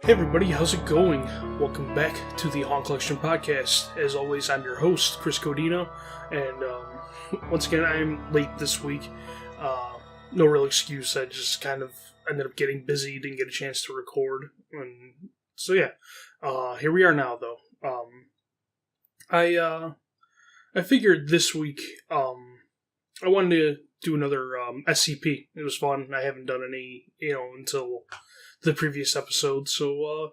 Hey everybody, how's it going? Welcome back to the Haunt Collection Podcast. As always, I'm your host, Chris Codino, and once again, I'm late this week. No real excuse, I just kind of ended up getting busy, didn't get a chance to record, and so yeah, here we are now though. I figured this week, I wanted to do another SCP. It was fun. I haven't done any, until the previous episode, so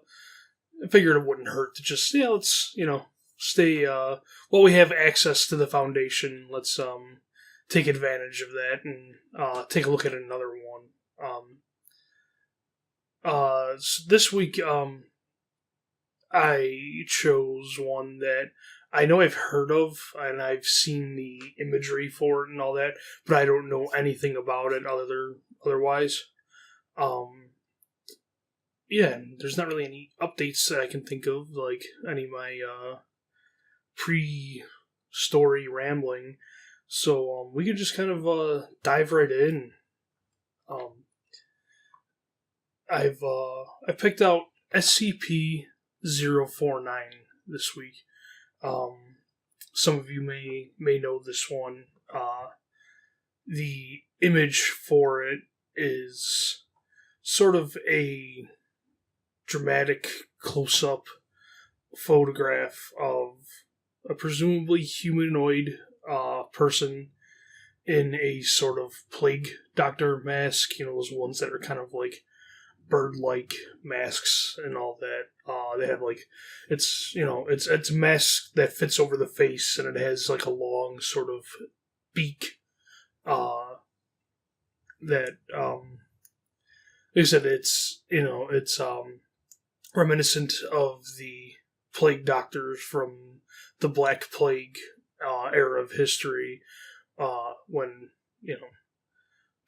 I figured it wouldn't hurt to just, let's, stay, while we have access to the Foundation, let's take advantage of that and take a look at another one. So this week, I chose one that I know I've heard of, and I've seen the imagery for it and all that, but I don't know anything about it otherwise. Yeah, there's not really any updates that I can think of, like any of my pre-story rambling. So we could just kind of dive right in. I picked out SCP-049 this week. Some of you may know this one. The image for it is sort of a dramatic close-up photograph of a presumably humanoid person in a sort of plague doctor mask, those ones that are kind of like bird-like masks and all that. They have like, it's a mask that fits over the face, and it has like a long sort of beak that like I said, it's reminiscent of the plague doctors from the Black Plague era of history, when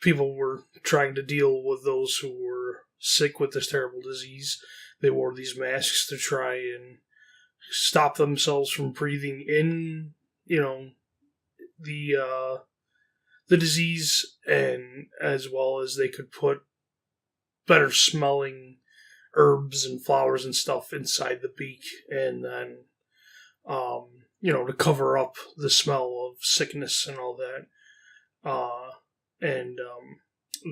people were trying to deal with those who were sick with this terrible disease. They wore these masks to try and stop themselves from breathing in, the disease, and as well as they could put better smelling herbs and flowers and stuff inside the beak, and then, to cover up the smell of sickness and all that. And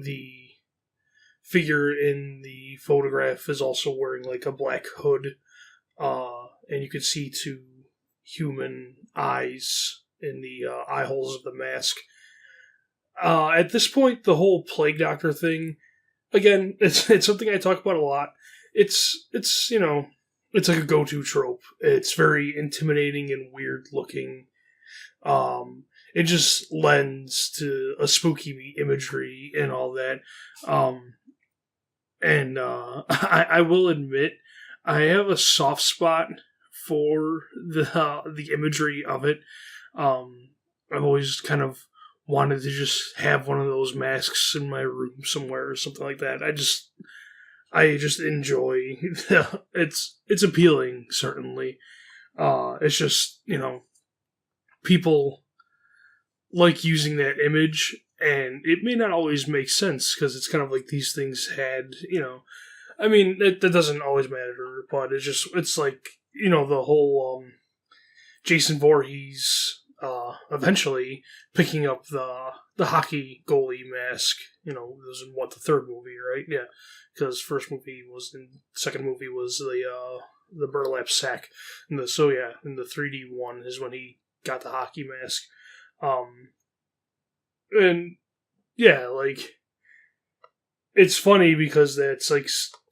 the figure in the photograph is also wearing like a black hood, and you can see two human eyes in the eye holes of the mask. At this point, the whole plague doctor thing, again, it's something I talk about a lot. It's it's like a go-to trope. It's very intimidating and weird looking. It just lends to a spooky imagery and all that. And I will admit, I have a soft spot for the imagery of it. I've always kind of wanted to just have one of those masks in my room somewhere or something like that. I just enjoy it's appealing, certainly. It's just, people like using that image, and it may not always make sense because it's kind of like these things had, I mean, that doesn't always matter, but it's like, the whole Jason Voorhees eventually picking up the hockey goalie mask. It was in the third movie, right? Yeah, because second movie was the burlap sack, and in the 3D one is when he got the hockey mask. And yeah, like, it's funny because that's like,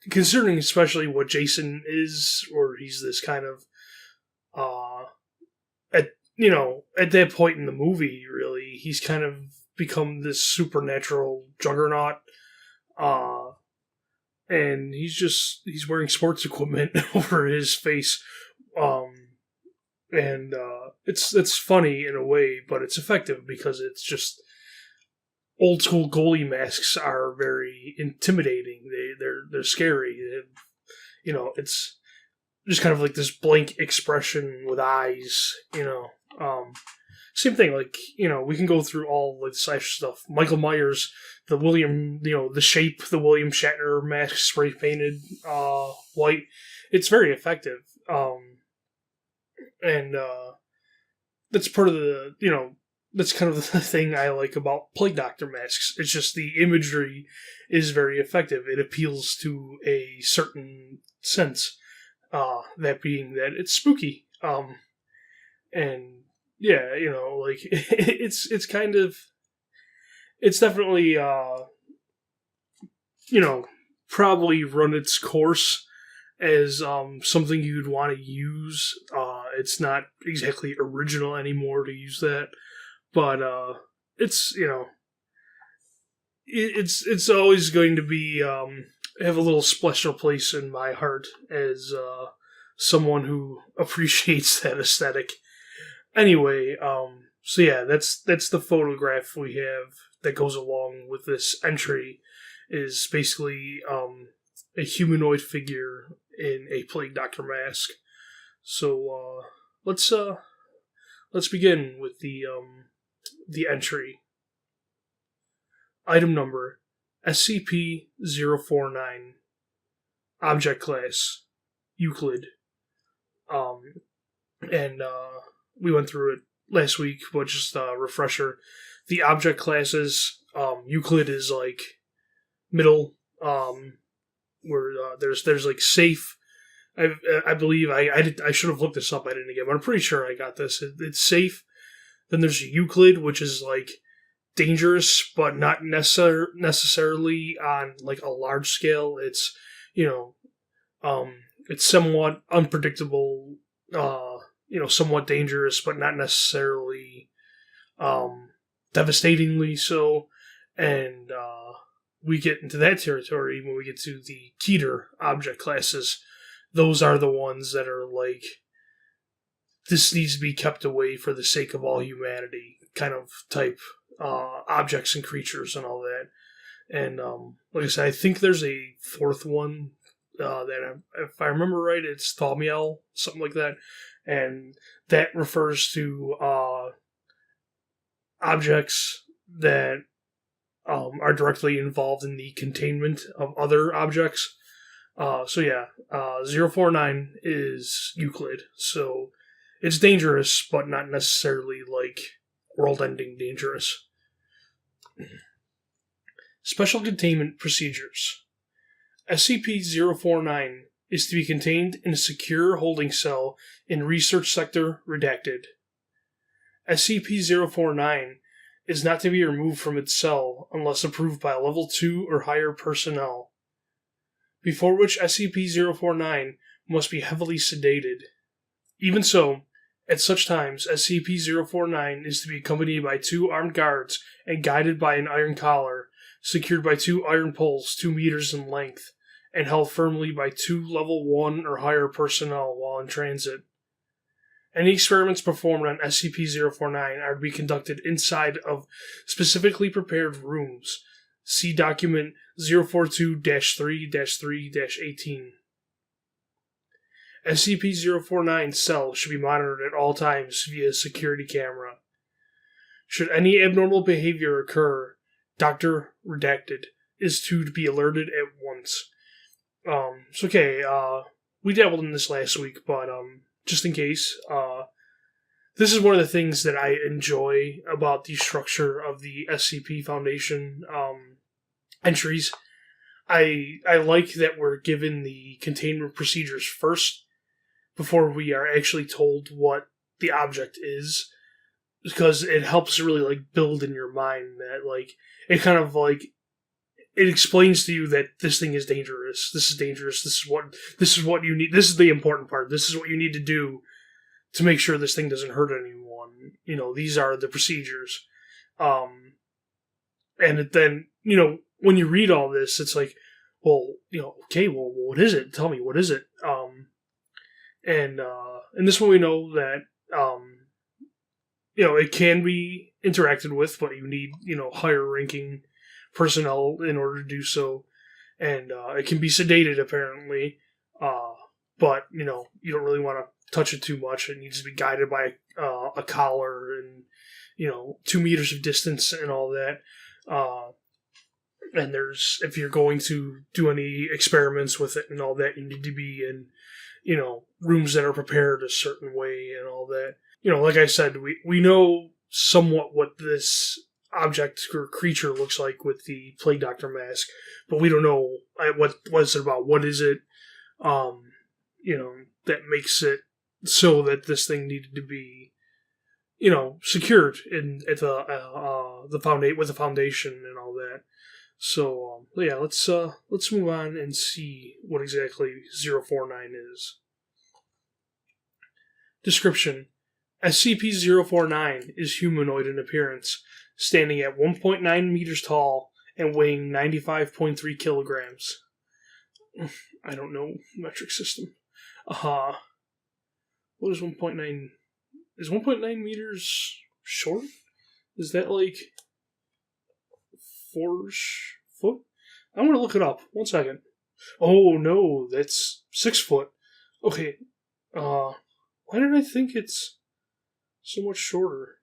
considering especially what Jason is, or he's this kind of at that point in the movie, really, he's kind of become this supernatural juggernaut, and he's wearing sports equipment over his face, and it's funny in a way, but it's effective because it's just old school goalie masks are very intimidating. They're scary. It's just kind of like this blank expression with eyes, same thing. Like, we can go through all like slash stuff. Michael Myers, the William, the shape, the William Shatner mask spray painted white. It's very effective. And that's part of the, that's kind of the thing I like about Plague Doctor masks. It's just the imagery is very effective. It appeals to a certain sense, that being that it's spooky. And yeah, like it's kind of, it's definitely, probably run its course as something you'd want to use. It's not exactly original anymore to use that, but it's it's always going to be have a little special place in my heart as someone who appreciates that aesthetic. Anyway, so yeah, that's the photograph we have that goes along with this entry. Is basically a humanoid figure in a Plague Doctor mask. So let's begin with the entry. Item number SCP-049. Object class Euclid. And we went through it last week, but just a refresher. The object classes, Euclid is like middle, where there's like safe. I believe I should have looked this up. I didn't again, but I'm pretty sure I got this. It's safe. Then there's Euclid, which is like dangerous, but not necessarily on like a large scale. It's it's somewhat unpredictable. Somewhat dangerous, but not necessarily devastatingly so. And we get into that territory when we get to the Keter object classes. Those are the ones that are like, this needs to be kept away for the sake of all humanity kind of type objects and creatures and all that. And like I said, I think there's a fourth one that, if I remember right, it's Thaumiel, something like that. And that refers to objects that are directly involved in the containment of other objects. So yeah, 049 is Euclid. So it's dangerous, but not necessarily like world-ending dangerous. Special containment procedures. SCP-049 is to be contained in a secure holding cell in Research Sector Redacted. SCP-049 is not to be removed from its cell unless approved by Level 2 or higher personnel, before which SCP-049 must be heavily sedated. Even so, at such times, SCP-049 is to be accompanied by 2 armed guards and guided by an iron collar, secured by 2 iron poles 2 meters in length, and held firmly by 2 Level 1 or higher personnel while in transit. Any experiments performed on SCP-049 are to be conducted inside of specifically prepared rooms. See document 042-3-3-18. SCP-049 cell should be monitored at all times via security camera. Should any abnormal behavior occur, Dr. Redacted is to be alerted at once. We dabbled in this last week, but just in case, this is one of the things that I enjoy about the structure of the SCP Foundation entries. I like that we're given the containment procedures first before we are actually told what the object is, because it helps really like build in your mind that like it kind of like it explains to you that this thing is dangerous. This is dangerous. This is what you need. This is the important part. This is what you need to do to make sure this thing doesn't hurt anyone. These are the procedures. And then, when you read all this, it's like, well, okay, well, what is it? Tell me, what is it? And in this one we know that, it can be interacted with, but you need, higher ranking personnel in order to do so. And it can be sedated, apparently. But, you don't really want to touch it too much. It needs to be guided by a collar and 2 meters of distance and all that. And if you're going to do any experiments with it and all that, you need to be in rooms that are prepared a certain way and all that. Like I said, we know somewhat what this object or creature looks like with the Plague Doctor mask, but we don't know what is it about. What is it? That makes it so that this thing needed to be, secured at the foundation and all that. So yeah, let's move on and see what exactly 049 is. Description: SCP-049 is humanoid in appearance, standing at 1.9 meters tall and weighing 95.3 kilograms. I don't know metric system. What is 1.9? Is 1.9 meters short? Is that like 4 foot? I'm gonna look it up. 1 second. Oh no, that's 6 foot. Okay. Why did I think it's so much shorter?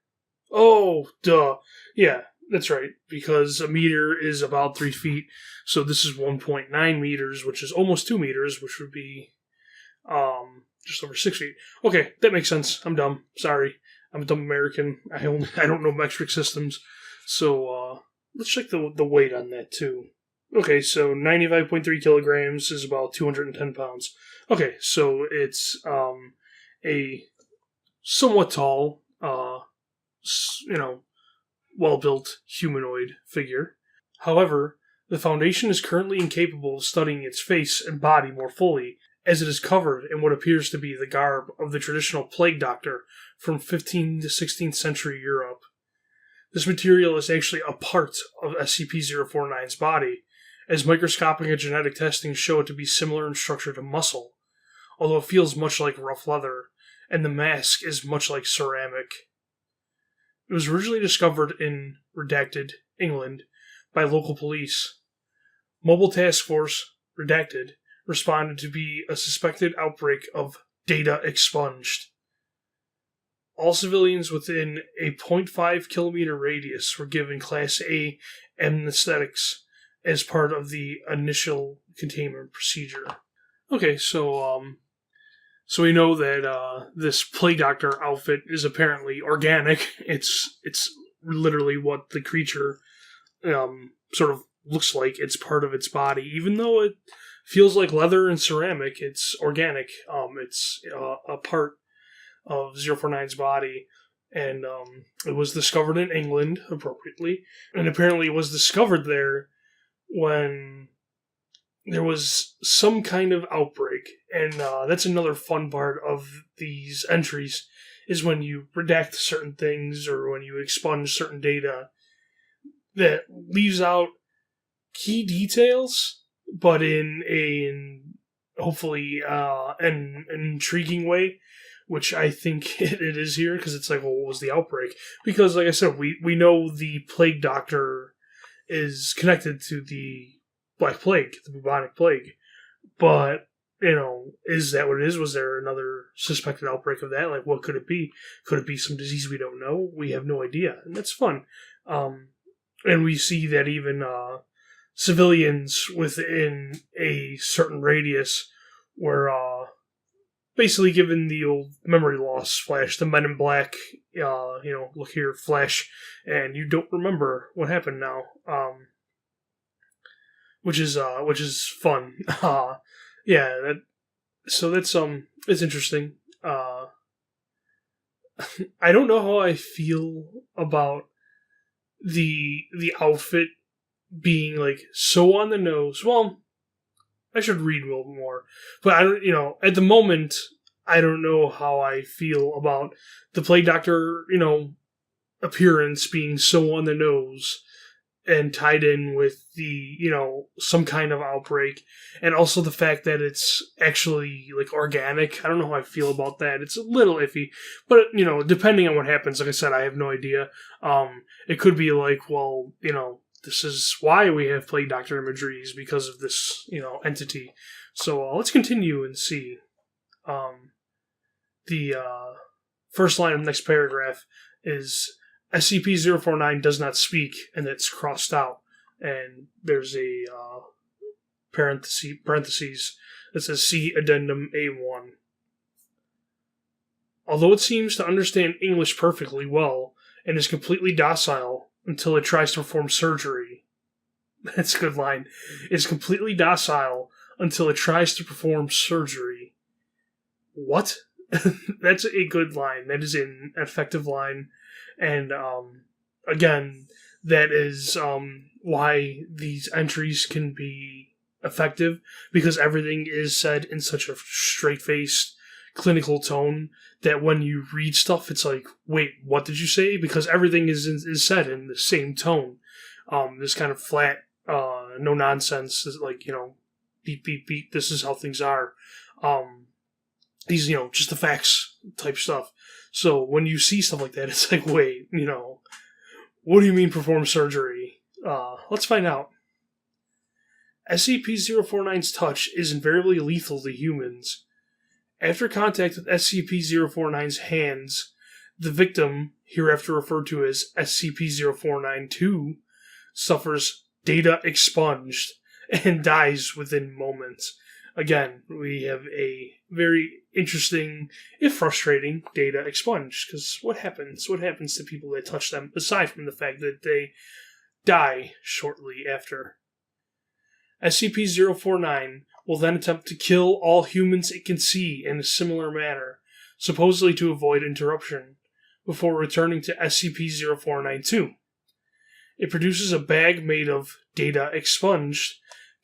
Oh, duh. Yeah, that's right. Because a meter is about 3 feet. So this is 1.9 meters, which is almost 2 meters, which would be just over 6 feet. Okay, that makes sense. I'm dumb. Sorry. I'm a dumb American. I don't know metric systems. So let's check the weight on that too. Okay, so 95.3 kilograms is about 210 pounds. Okay, so it's a somewhat tall, well-built humanoid figure. However, the Foundation is currently incapable of studying its face and body more fully, as it is covered in what appears to be the garb of the traditional plague doctor from 15th to 16th century Europe. This material is actually a part of SCP-049's body, as microscopic and genetic testing show it to be similar in structure to muscle, although it feels much like rough leather, and the mask is much like ceramic. It was originally discovered in Redacted, England, by local police. Mobile Task Force, Redacted, responded to be a suspected outbreak of data expunged. All civilians within a 0.5 kilometer radius were given Class A anesthetics as part of the initial containment procedure. Okay, so we know that this Plague Doctor outfit is apparently organic. It's literally what the creature sort of looks like. It's part of its body, even though it feels like leather and ceramic. It's organic. It's a part of 049's body, and it was discovered in England, appropriately, and apparently it was discovered there when there was some kind of outbreak, and that's another fun part of these entries, is when you redact certain things or when you expunge certain data that leaves out key details, but in hopefully an intriguing way, which I think it is here, because it's like, well, what was the outbreak? Because, like I said, we know the Plague Doctor is connected to the Black Plague, the bubonic plague. But, is that what it is? Was there another suspected outbreak of that? Like, what could it be? Could it be some disease we don't know? We have no idea. And that's fun. And we see that even civilians within a certain radius were basically given the old memory loss flash, the Men in Black, look here, flash, and you don't remember what happened now. Which is fun. Yeah, so that's it's interesting. I don't know how I feel about the outfit being like so on the nose. Well, I should read a little more, but I don't. At the moment, I don't know how I feel about the Plague Doctor. Appearance being so on the nose and tied in with the, some kind of outbreak, and also the fact that it's actually like organic. I don't know how I feel about that. It's a little iffy, but depending on what happens, like I said, I have no idea. It could be like, well, this is why we have Plague Doctor imagery, is because of this, entity. So let's continue and see. the first line of the next paragraph is SCP-049 does not speak, and it's crossed out. And there's a parentheses that says see addendum A1. Although it seems to understand English perfectly well and is completely docile until it tries to perform surgery. That's a good line. It's completely docile until it tries to perform surgery. What? That's a good line. That is an effective line. And again, that is why these entries can be effective, because everything is said in such a straight-faced, clinical tone that when you read stuff, it's like, wait, what did you say? Because everything is said in the same tone. This kind of flat, no nonsense, like, beep, beep, beep, this is how things are. These, just the facts type stuff. So when you see stuff like that, it's like, wait, what do you mean perform surgery? Let's find out. SCP-049's touch is invariably lethal to humans. After contact with SCP-049's hands, the victim, hereafter referred to as SCP-049-2, suffers data expunged and dies within moments. Again, we have a very interesting, if frustrating, data expunged. Because what happens? What happens to people that touch them, aside from the fact that they die shortly after? SCP-049 will then attempt to kill all humans it can see in a similar manner, supposedly to avoid interruption, before returning to SCP-049-2. It produces a bag made of data expunged,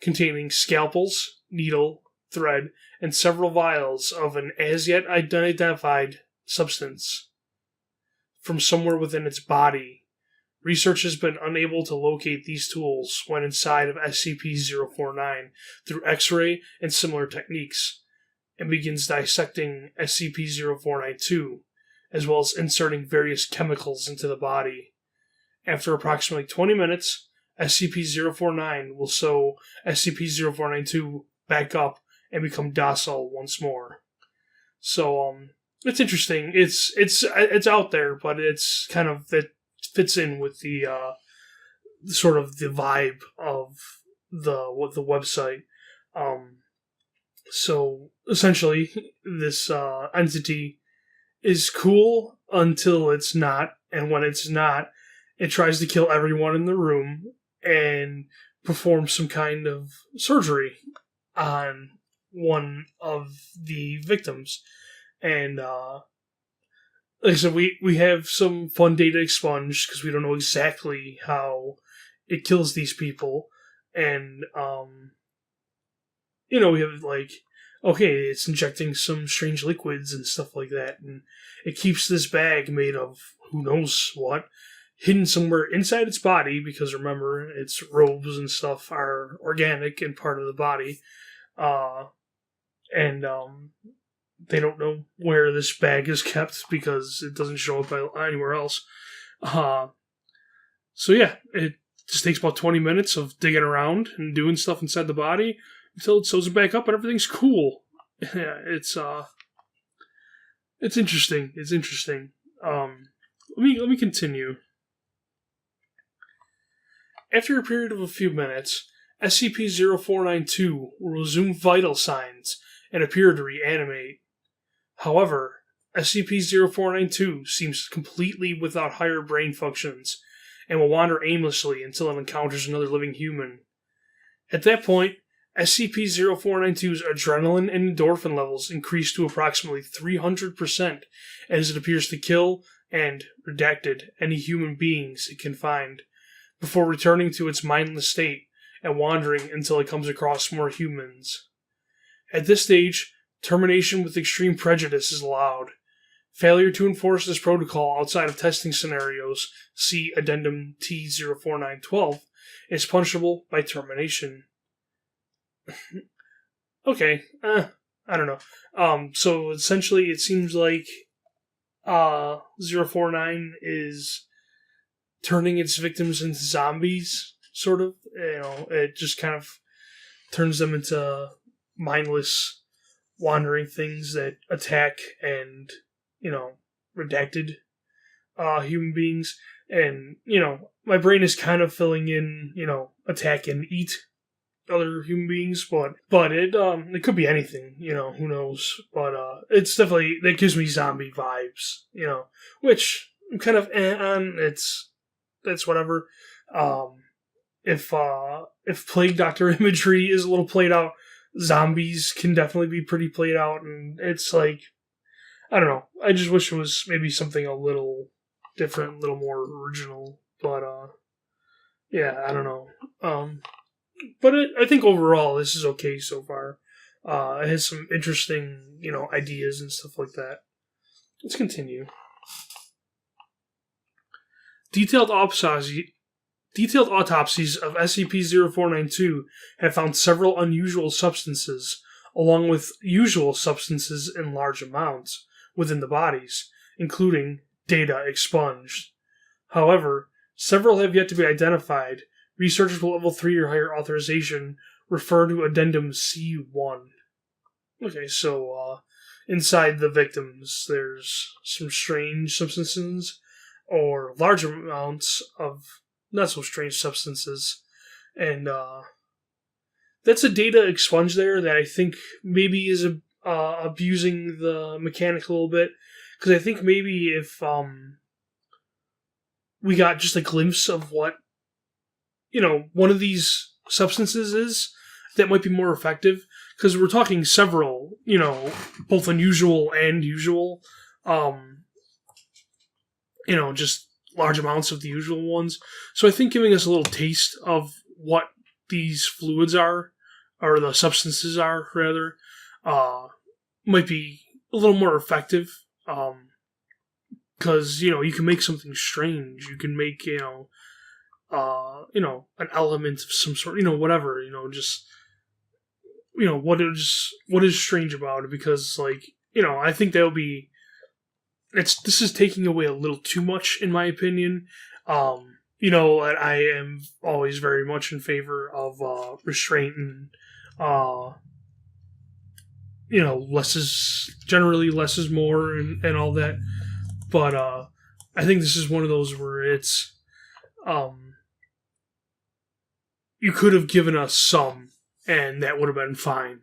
containing scalpels, needle, thread, and several vials of an as-yet unidentified substance from somewhere within its body. Research has been unable to locate these tools when inside of SCP-049 through X-ray and similar techniques, and begins dissecting SCP-049-2, as well as inserting various chemicals into the body. After approximately 20 minutes, SCP-049 will sew SCP-049-2 back up and become docile once more. So, it's interesting. It's out there, but it's kind of, it fits in with the sort of the vibe of the website. So essentially, this entity is cool until it's not, and when it's not, it tries to kill everyone in the room and perform some kind of surgery on one of the victims. And like I said, we have some fun data expunged because we don't know exactly how it kills these people. And, we have, like, okay, it's injecting some strange liquids and stuff like that. And it keeps this bag made of who knows what hidden somewhere inside its body, because remember, its robes and stuff are organic and part of the body. They don't know where this bag is kept because it doesn't show up anywhere else. So yeah, it just takes about 20 minutes of digging around and doing stuff inside the body until it sews it back up and everything's cool. Yeah, it's interesting. It's interesting. Let me continue. After a period of a few minutes, SCP-049-2 will resume vital signs and appear to reanimate. However, SCP-049-2 seems completely without higher brain functions and will wander aimlessly until it encounters another living human. At that point, SCP-049-2's adrenaline and endorphin levels increase to approximately 300% as it appears to kill and, redacted, any human beings it can find, before returning to its mindless state and wandering until it comes across more humans. At this stage, termination with extreme prejudice is allowed. Failure to enforce this protocol outside of testing scenarios, see Addendum T-04912, is punishable by termination. Okay, I don't know. So essentially it seems like 049 is turning its victims into zombies, sort of. It just kind of turns them into mindless wandering things that attack and, redacted human beings. And, my brain is kind of filling in, attack and eat other human beings, but it could be anything, who knows. But it's definitely, that gives me zombie vibes, which I'm kind of on. That's whatever. If Plague Doctor imagery is a little played out, zombies can definitely be pretty played out, and it's like, I don't know. I just wish it was maybe something a little different, a little more original. But yeah, I don't know. But I think overall this is okay so far. It has some interesting, ideas and stuff like that. Let's continue. Detailed autopsies of SCP-0492 have found several unusual substances, along with usual substances in large amounts, within the bodies, including data expunged. However, several have yet to be identified. Researchers with level 3 or higher authorization refer to Addendum C1. Okay, so inside the victims, there's some strange substances, or large amounts of not so strange substances. And that's a data expunge there that I think maybe is abusing the mechanic a little bit. Because I think maybe if we got just a glimpse of what one of these substances is, that might be more effective, because we're talking several, both unusual and usual, just large amounts of the usual ones. So I think giving us a little taste of what these fluids are, or the substances are, rather, might be a little more effective, because, you can make something strange. You can make, an element of some sort, whatever, just, what is strange about it, because, I think that would be, this is taking away a little too much, in my opinion. I am always very much in favor of, restraint and, less is more and all that, but, I think this is one of those where it's, you could have given us some, and that would have been fine.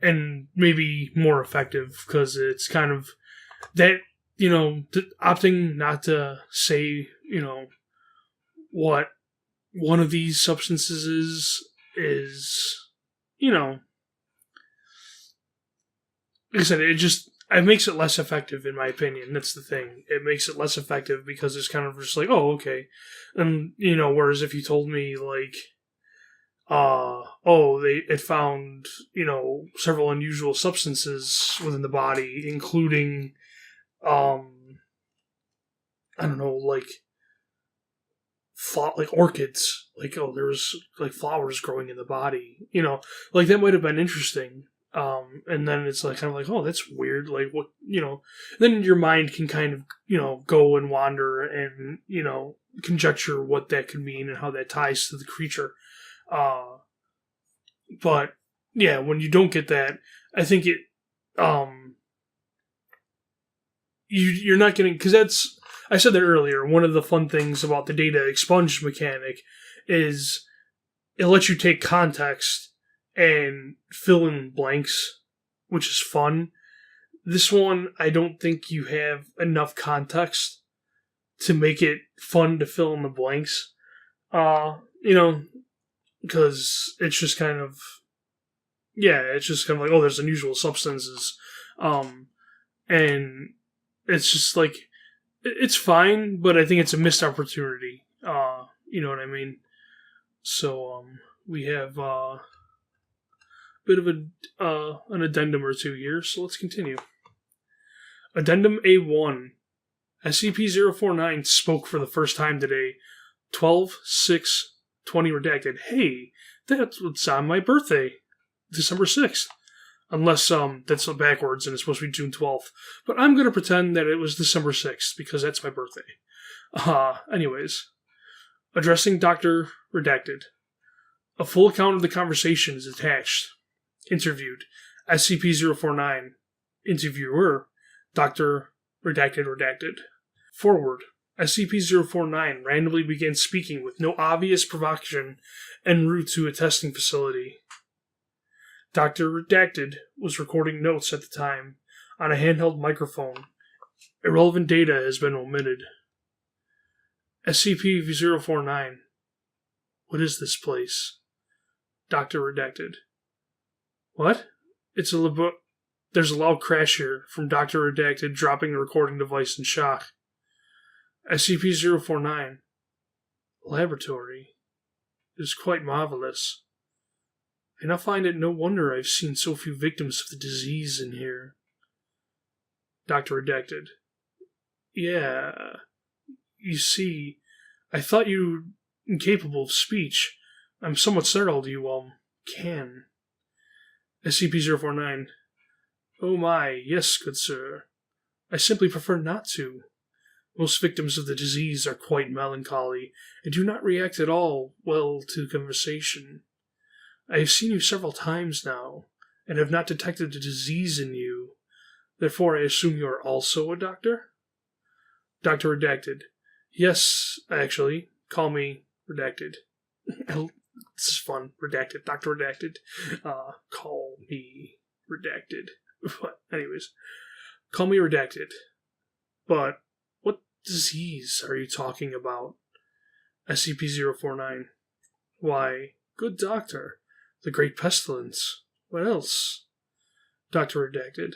And maybe more effective, because it's kind of that, opting not to say, what one of these substances is, like I said, it makes it less effective, in my opinion. That's the thing. It makes it less effective because it's kind of just like, oh, okay. And, whereas if you told me, like, it found, several unusual substances within the body, including, I don't know, like orchids. Like, there was, like, flowers growing in the body. That might have been interesting. And then it's like kind of like, oh, that's weird. Like, what, then your mind can kind of, go and wander and, conjecture what that could mean and how that ties to the creature. But yeah, when you don't get that, I think it, you're not getting, because I said that earlier, one of the fun things about the data expunged mechanic is it lets you take context and fill in blanks, which is fun. This one, I don't think you have enough context to make it fun to fill in the blanks. Because it's just kind of, it's just kind of like, oh, there's unusual substances. And it's just like, it's fine, but I think it's a missed opportunity. You know what I mean? So, we have, bit of an addendum or two here, so let's continue. Addendum A1. SCP-049 spoke for the first time today. 12/6/20 redacted. Hey, that's what's on my birthday. December 6th. Unless that's backwards and it's supposed to be June 12th. But I'm going to pretend that it was December 6th because that's my birthday. Anyways. Addressing Dr. Redacted. A full account of the conversation is attached. Interviewed. SCP-049. Interviewer, Dr. Redacted. Forward. SCP-049 randomly began speaking with no obvious provocation en route to a testing facility. Dr. Redacted was recording notes at the time on a handheld microphone. Irrelevant data has been omitted. SCP-049. What is this place? Dr. Redacted. What? There's a loud crash here from Dr. Redacted dropping the recording device in shock. SCP-049. Laboratory. It is quite marvelous. I now find it no wonder I've seen so few victims of the disease in here. Dr. Redacted. Yeah. You see, I thought you incapable of speech. I'm somewhat startled you, can. SCP-049. Oh my, yes, good sir. I simply prefer not to. Most victims of the disease are quite melancholy and do not react at all well to conversation. I have seen you several times now, and have not detected the disease in you. Therefore, I assume you are also a doctor? Dr. Redacted. Yes, actually. Call me Redacted. This is fun. Redacted. Dr. Redacted. Call me Redacted. But, anyways. Call me Redacted. But, what disease are you talking about? SCP-049. Why, good doctor. The Great Pestilence. What else? Dr. Redacted.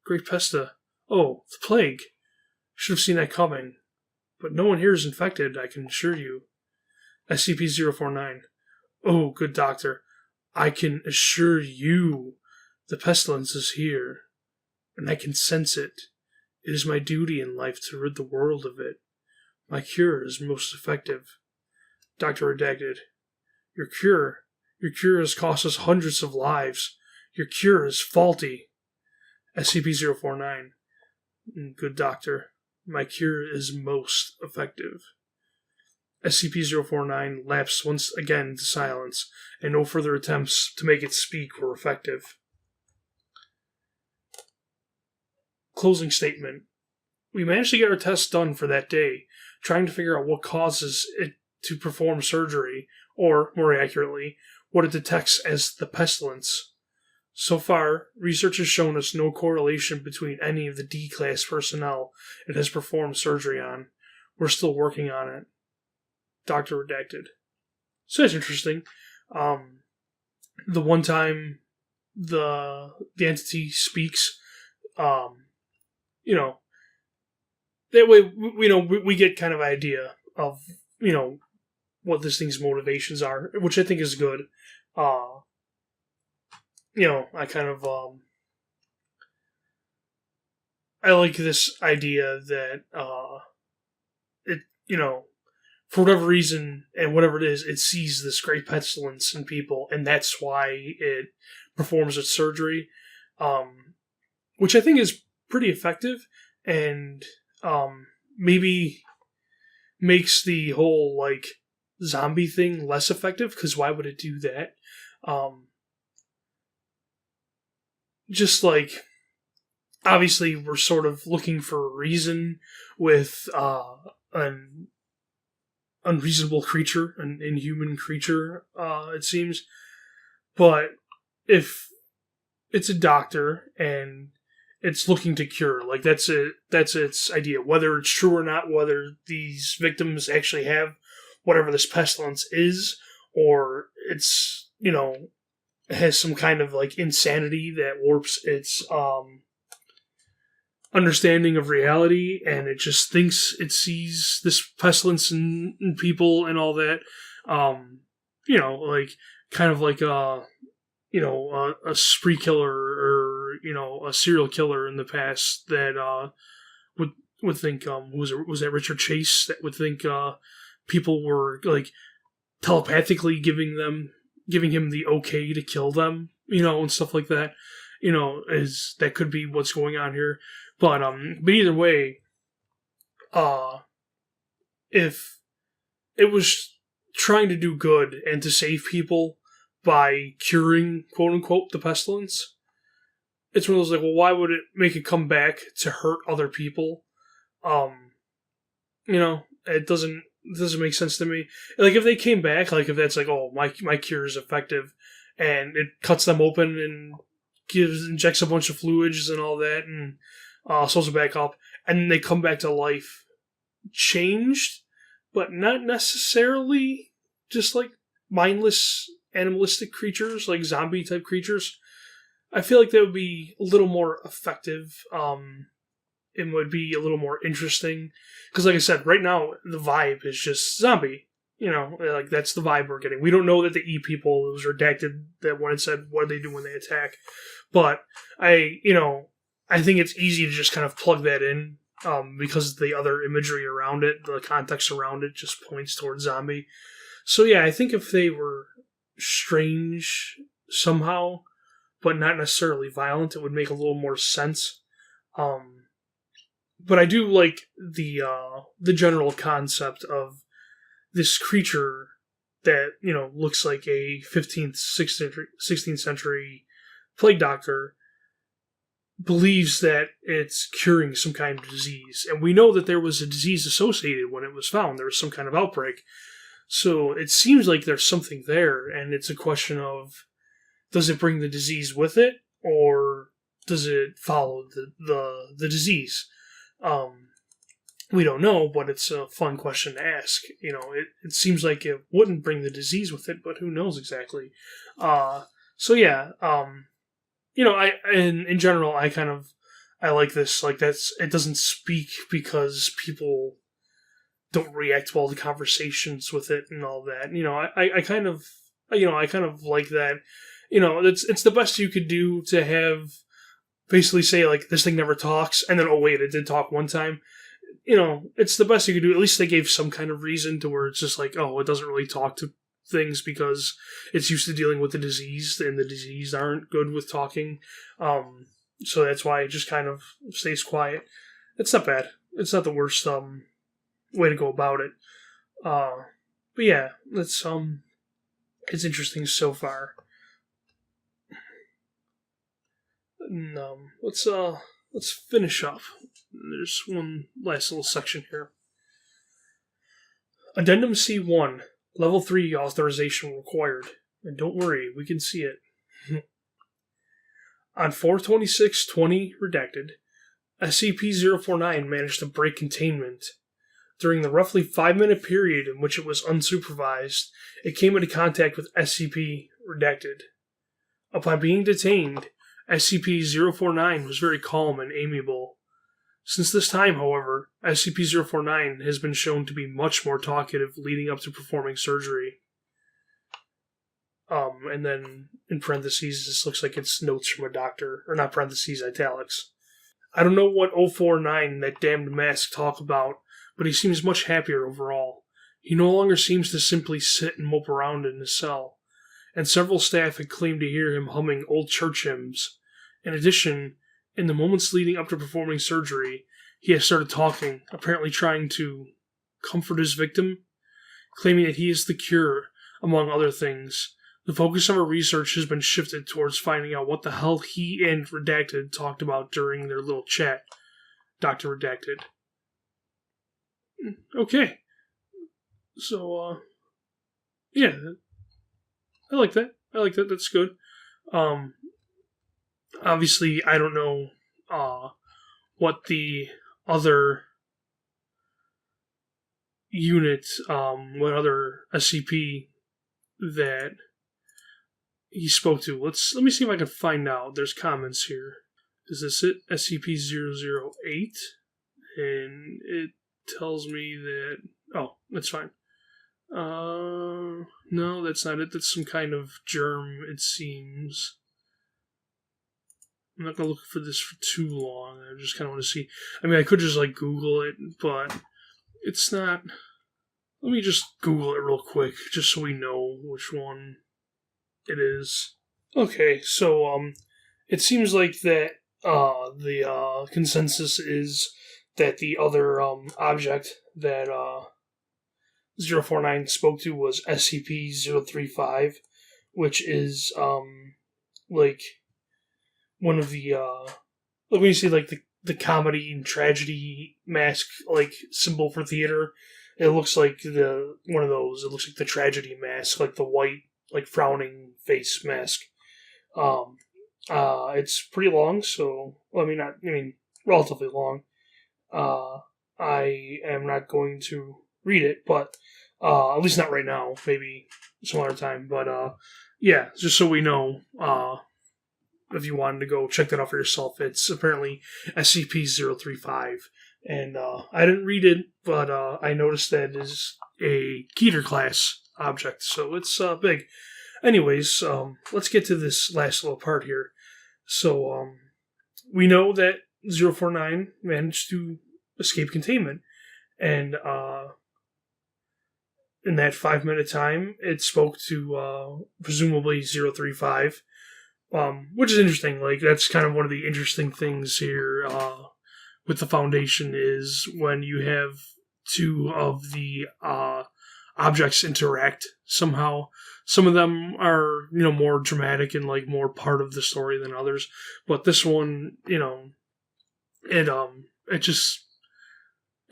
Great Pesta. Oh, the plague. Should have seen that coming. But no one here is infected, I can assure you. SCP-049. Oh, good doctor. I can assure you the pestilence is here, and I can sense it. It is my duty in life to rid the world of it. My cure is most effective. Dr. Redacted. Your cure has cost us hundreds of lives. Your cure is faulty. SCP-049. Good doctor. My cure is most effective. SCP-049 lapsed once again into silence, and no further attempts to make it speak were effective. Closing statement. We managed to get our tests done for that day, trying to figure out what causes it to perform surgery, or, more accurately, what it detects as the pestilence. So far, research has shown us no correlation between any of the D-Class personnel it has performed surgery on. We're still working on it. Dr. Redacted. So that's interesting. The one time the entity speaks, that way, we get kind of an idea of, what this thing's motivations are, which I think is good. I kind of, I like this idea that, for whatever reason, and whatever it is, it sees this great pestilence in people, and that's why it performs its surgery, which I think is pretty effective, and, maybe makes the whole, zombie thing less effective, because why would it do that? Obviously we're sort of looking for a reason with an unreasonable creature, an inhuman creature, it seems. But if it's a doctor and it's looking to cure, that's its idea. Whether it's true or not, whether these victims actually have whatever this pestilence is, or it's, has some kind of insanity that warps its understanding of reality, and it just thinks it sees this pestilence in people and all that. A spree killer, or a serial killer in the past that would think was that Richard Chase, that would think people were telepathically giving him the okay to kill them, and stuff like that. That could be what's going on here. But either way, if it was trying to do good and to save people by curing, quote unquote, the pestilence, it's one of those like, well, why would it make it come back to hurt other people? It doesn't make sense to me. Like if they came back, like if that's like, oh, my cure is effective, and it cuts them open and injects a bunch of fluids and all that, and sews it back up, and then they come back to life, changed, but not necessarily just like mindless animalistic creatures, like zombie type creatures. I feel like that would be a little more effective. It would be a little more interesting. Because, like I said, right now, the vibe is just zombie. Like, that's the vibe we're getting. We don't know that they eat people. It was redacted that when it said, what do they do when they attack? But, I think it's easy to just kind of plug that in, because the other imagery around it, the context around it, just points towards zombie. So, yeah, I think if they were strange somehow, but not necessarily violent, it would make a little more sense. But I do like the general concept of this creature that, looks like a 15th, 16th century plague doctor, believes that it's curing some kind of disease. And we know that there was a disease associated when it was found. There was some kind of outbreak. So it seems like there's something there, and it's a question of, does it bring the disease with it, or does it follow the disease? We don't know, but it's a fun question to ask. It seems like it wouldn't bring the disease with it, but who knows exactly. So yeah, in general, I like this. Like it doesn't speak because people don't react well to conversations with it and all that. I kind of like that. It's the best you could do to have basically say like this thing never talks, and then oh wait, it did talk one time. It's the best you could do. At least they gave some kind of reason to where it's just like, oh, it doesn't really talk to things because it's used to dealing with the disease, and the disease aren't good with talking. So that's why it just kind of stays quiet. It's not bad. It's not the worst way to go about it. But yeah, it's interesting so far. And, let's finish up. There's one last little section here. Addendum C1, Level 3 authorization required. And don't worry, we can see it. On 4/26/20 redacted, SCP-049 managed to break containment. During the roughly 5-minute period in which it was unsupervised, it came into contact with SCP redacted. Upon being detained, SCP-049 was very calm and amiable. Since this time, however, SCP-049 has been shown to be much more talkative leading up to performing surgery. And then, in parentheses, this looks like it's notes from a doctor, or not parentheses, italics. I don't know what 049, that damned mask, talk about, but he seems much happier overall. He no longer seems to simply sit and mope around in his cell, and several staff had claimed to hear him humming old church hymns. In addition, in the moments leading up to performing surgery, he has started talking, apparently trying to comfort his victim, claiming that he is the cure, among other things. The focus of our research has been shifted towards finding out what the hell he and Redacted talked about during their little chat. Dr. Redacted. Okay. So, yeah. I like that. That's good. Obviously, I don't know what the other unit, what other SCP that he spoke to. Let me see if I can find out. There's comments here. Is this it? SCP-008? And it tells me that... Oh, that's fine. No, that's not it. That's some kind of germ, it seems. I'm not going to look for this for too long. I just kind of want to see. I mean, I could just, Google it, but it's not... Let me just Google it real quick, just so we know which one it is. Okay, so, it seems like that, the, consensus is that the other, object that, 049 spoke to was SCP-035, which is, one of the like when you see like the comedy and tragedy mask like symbol for theater, it looks like the one of those. It looks like the tragedy mask, like the white like frowning face mask. Um, it's pretty long, so well, I mean relatively long. Uh, I am not going to read it, but at least not right now. Maybe some other time. But yeah, just so we know, if you wanted to go check that out for yourself, it's apparently SCP-035. And I didn't read it, but I noticed that it is a Keter class object, so it's big. Anyways, let's get to this last little part here. So, we know that 049 managed to escape containment, and in that 5 minute time, it spoke to presumably 035, which is interesting. Like, that's kind of one of the interesting things here with the Foundation is when you have two of the objects interact somehow. Some of them are, more dramatic and like more part of the story than others. But this one, it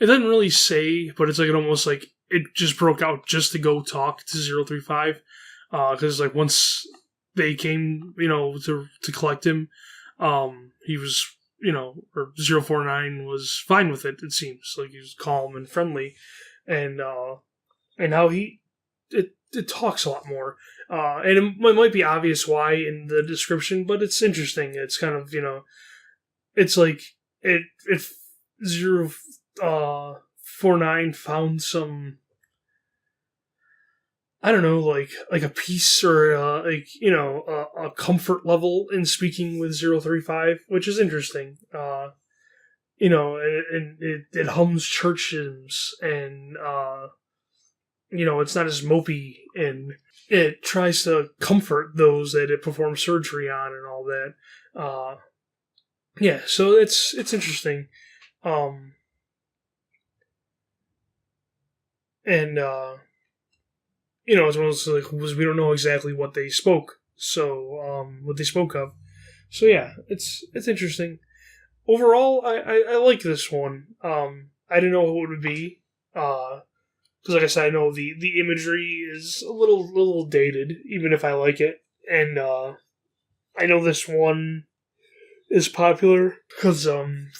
doesn't really say, but it's like it almost like it just broke out just to go talk to 035. Because like once they came, to collect him, he was, or 049 was fine with it. It seems like he was calm and friendly, and now it talks a lot more. And it might be obvious why in the description, but it's interesting. It's kind of, it's like it 049 found some, I don't know, like a peace or a comfort level in speaking with 035, which is interesting. And it hums church hymns, and it's not as mopey, and it tries to comfort those that it performs surgery on and all that. Yeah, so it's interesting. And it's one of those like we don't know exactly what they spoke, so what they spoke of. So yeah, it's interesting. Overall, I like this one. I didn't know what it would be. Because like I said, I know the imagery is a little dated, even if I like it. And I know this one is popular because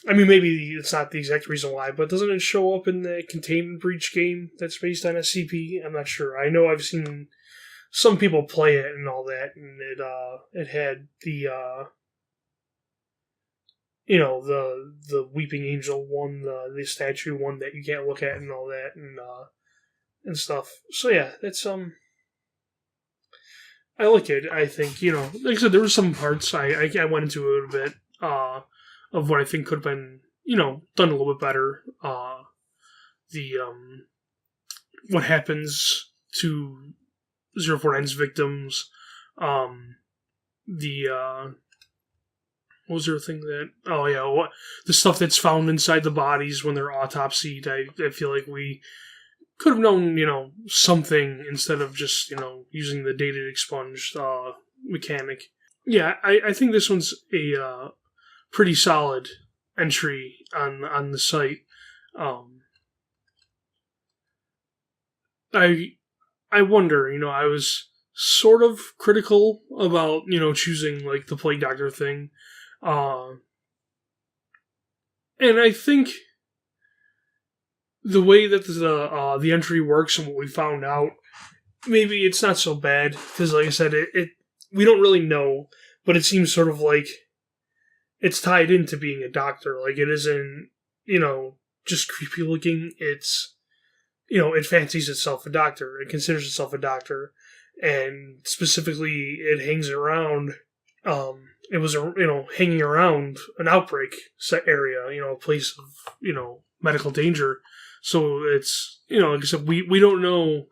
maybe it's not the exact reason why, but doesn't it show up in the Containment Breach game that's based on SCP? I'm not sure. I know I've seen some people play it and all that, and it had the the Weeping Angel one, the statue one that you can't look at and all that, and stuff. So yeah, it's I like it. I think like I said, there were some parts I went into a little bit of what I think could have been done a little bit better. The what happens to 049's victims. The what was there a thing that? Oh yeah, what the stuff that's found inside the bodies when they're autopsied. I feel like we could have known, something instead of just, using the dated expunged mechanic. Yeah, I think this one's a pretty solid entry on the site. I wonder, I was sort of critical about, choosing like the Plague Doctor thing. And I think the way that the entry works and what we found out, maybe it's not so bad because, like I said, it we don't really know, but it seems sort of like it's tied into being a doctor. Like it isn't, just creepy looking. It's, it fancies itself a doctor. It considers itself a doctor, and specifically, it hangs around. It was hanging around an outbreak set area, a place of medical danger. So it's, like I said, we don't know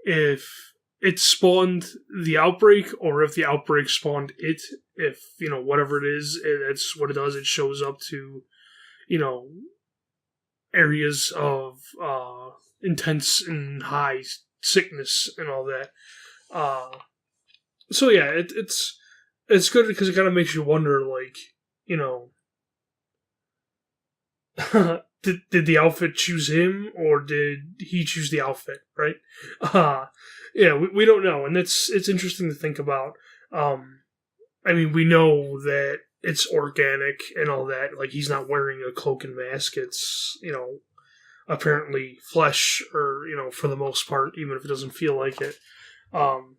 if it spawned the outbreak or if the outbreak spawned it. If, whatever it is, that's what it does. It shows up to, areas of intense and high sickness and all that. So yeah, it's it's good because it kind of makes you wonder, like, you know, did the outfit choose him, or did he choose the outfit, right? Yeah, we don't know, and it's interesting to think about. I mean, we know that it's organic and all that. Like, he's not wearing a cloak and mask. It's, apparently flesh, or, for the most part, even if it doesn't feel like it. And,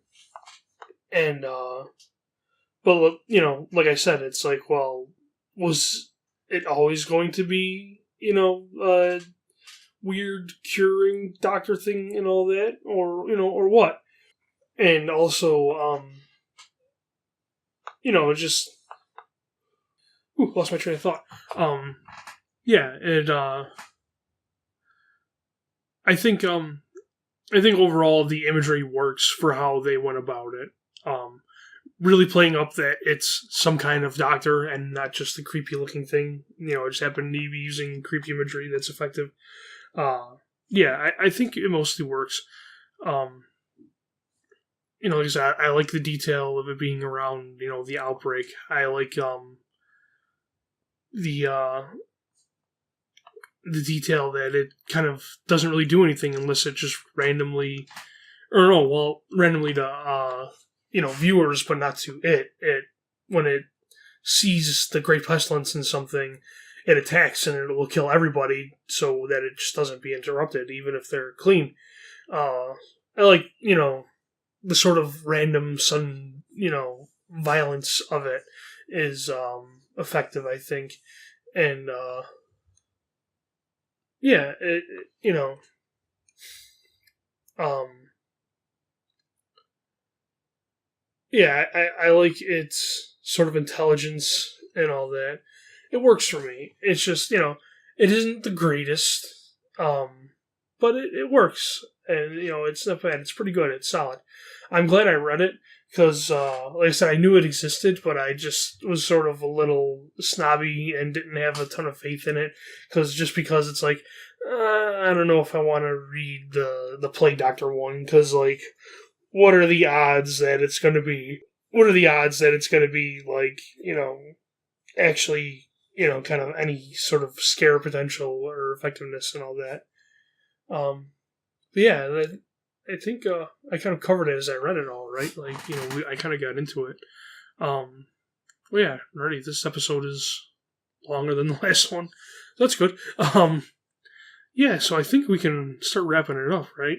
but, like I said, it's like, well, was it always going to be, weird curing doctor thing and all that? Or what? And also, just... Ooh, lost my train of thought. Yeah, it, I think overall the imagery works for how they went about it. Really playing up that it's some kind of doctor and not just the creepy looking thing. It just happened to be using creepy imagery that's effective. Yeah, I think it mostly works. Like I said, I like the detail of it being around, the outbreak. I like the detail that it kind of doesn't really do anything unless it just randomly, or no, well, randomly to viewers, but not to it. It, when it sees the Great Pestilence in something, it attacks and it will kill everybody so that it just doesn't be interrupted, even if they're clean. I like, the sort of random sudden, violence of it is effective, I think. And, yeah, yeah, I like its sort of intelligence and all that. It works for me. It's just, it isn't the greatest, but it works. And, it's not bad. It's pretty good. It's solid. I'm glad I read it because, like I said, I knew it existed, but I just was sort of a little snobby and didn't have a ton of faith in it because it's like, I don't know if I want to read the Plague Doctor one because, like, what are the odds that it's going to be? What are the odds that it's going to be, like, actually, kind of any sort of scare potential or effectiveness and all that? But yeah, I think I kind of covered it as I read it all, right? Like, I kind of got into it. Well, yeah, already this episode is longer than the last one. That's good. Yeah, so I think we can start wrapping it up, right?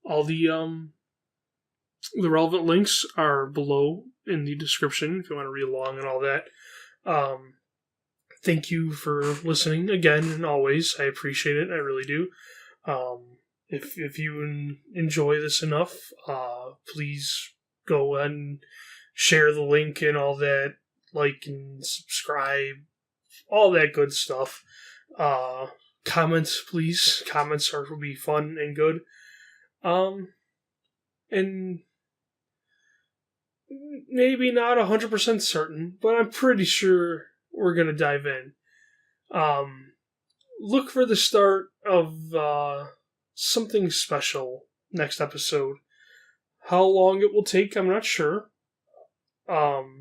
All the relevant links are below in the description if you want to read along and all that. Thank you for listening again and always. I appreciate it. I really do. If you enjoy this enough, please go ahead and share the link and all that, like and subscribe, all that good stuff. Comments, please. Comments will be fun and good. And maybe not 100% certain, but I'm pretty sure we're gonna dive in. Look for the start of something special next episode. How long it will take, I'm not sure. I'll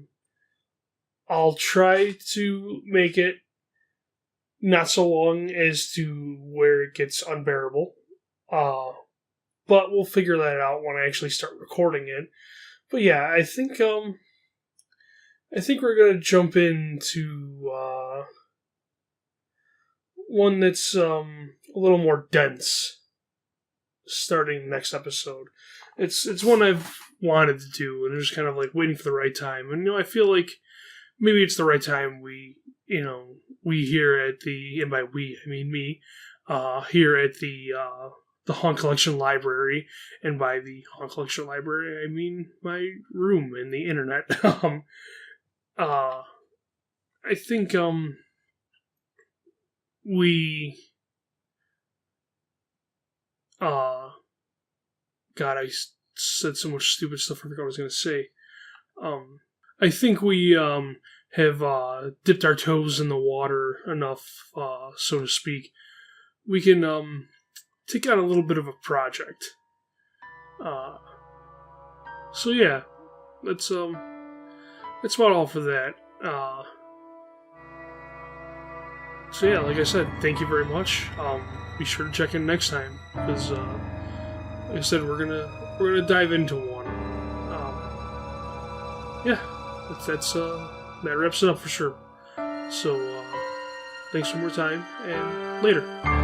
try to make it not so long as to where it gets unbearable. But we'll figure that out when I actually start recording it. But yeah, I think we're gonna jump into one that's a little more dense, starting next episode. It's one I've wanted to do, and I'm just kind of like waiting for the right time. And I feel like maybe it's the right time. We here at the, and by we I mean me, here at the Haunt Collection Library, and by the Haunt Collection Library I mean my room and the internet. I think we God, I said so much stupid stuff. I forgot what I was going to say. I think we have dipped our toes in the water enough, so to speak. We can take on a little bit of a project. So yeah, let's that's about all for that. So yeah, like I said, thank you very much. Be sure to check in next time because, like I said, we're gonna dive into one. Yeah, that wraps it up for sure. So thanks one more time, and later.